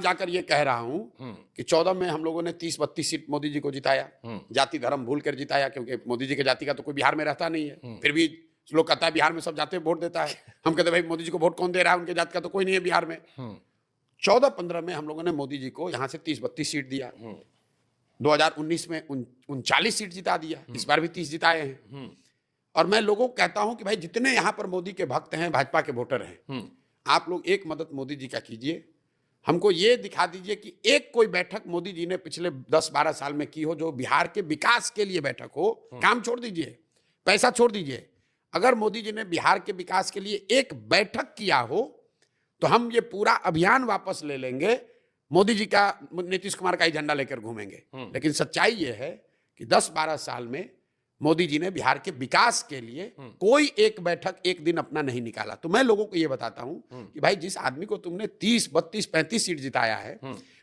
जाकर ये कह रहा हूं कि 14 में हम लोगों ने 30-32 सीट मोदी जी को जिताया, जाति धर्म भूल कर जिताया, क्योंकि मोदी जी के जाति का तो कोई बिहार में रहता नहीं है। फिर भी लोग कहता है बिहार में सब जाते वोट देता है, हम कहते भाई मोदी जी को वोट कौन दे रहा है, उनके जाति का तो कोई नहीं है बिहार में। 14-15 में हम लोगों ने मोदी जी को यहाँ से 30-32 सीट दिया, 2019 में 39 सीट जिता दिया, इस बार भी 30 जिताए हैं। और मैं लोगों को कहता हूं कि भाई जितने यहाँ पर मोदी के भक्त हैं, भाजपा के वोटर हैं, आप लोग एक मदद मोदी जी का कीजिए, हमको ये दिखा दीजिए कि एक कोई बैठक मोदी जी ने पिछले 10-12 साल में की हो जो बिहार के विकास के लिए बैठक हो। काम छोड़ दीजिए, पैसा छोड़ दीजिए, अगर मोदी जी ने बिहार के विकास के लिए एक बैठक किया हो तो हम ये पूरा अभियान वापस ले लेंगे, मोदी जी का, नीतीश कुमार का ही झंडा लेकर घूमेंगे। लेकिन सच्चाई ये है कि 10-12 साल में मोदी जी ने बिहार के विकास के लिए कोई एक बैठक एक दिन अपना नहीं निकाला। तो मैं लोगों को ये बताता हूं कि भाई जिस आदमी को तुमने 30, 32, 35 सीट जिताया है,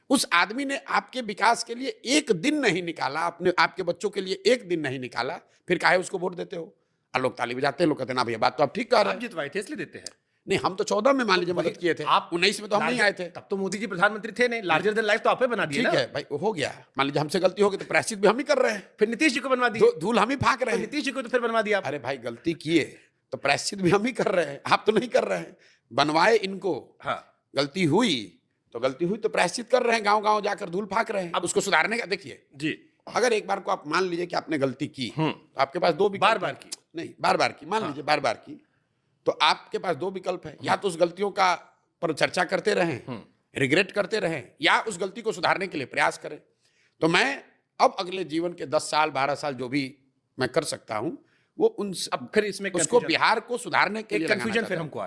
उस आदमी ने आपके विकास के लिए एक दिन नहीं निकाला, अपने आपके बच्चों के लिए एक दिन नहीं निकाला, फिर काहे उसको वोट देते हो? और लोग ताली बजाते हैं, लोग कहते हैं ना भैया बात तो आप ठीक कह रहे हैं। आप जितवाए थे इसलिए देते हैं। नहीं, हम तो 14 में मान लीजिए मदद किए थे, आप 19 में तो हम नहीं आए थे, तब तो मोदी जी प्रधानमंत्री थे नहीं, लार्जर देन लाइफ तो आपने बना दिया। ठीक है भाई, हो गया, मान लीजिए हमसे गलती हो गई तो प्रायश्चित भी हम ही कर रहे हैं, फिर नीतीश जी को बनवा दिया, धूल हम ही फाक रहे हैं, नीतीश जी को तो फिर बनवा दिया। अरे भाई गलती किए तो प्रायश्चित भी हम ही कर रहे हैं, आप तो नहीं कर रहे हैं, बनवाए इनको। हाँ, गलती हुई तो प्रायश्चित कर रहे हैं, गांव गांव जाकर धूल फाक रहे हैं। अब उसको सुधारने का देखिए जी, अगर एक बार को आप मान लीजिए कि आपने गलती की तो आपके पास दो विकल्प, बार की नहीं, बार की मान लीजिए, बार की, तो आपके पास दो विकल्प है, या तो उस गलतियों का पर चर्चा करते रहें, रिग्रेट करते रहें, या उस गलती को सुधारने के लिए प्रयास करें। तो मैं अब अगले जीवन के 10 साल 12 साल जो भी मैं कर सकता हूं वो उन, अब फिर इसमें उसको बिहार को सुधारने के लिए कंफ्यूजन फिर हमको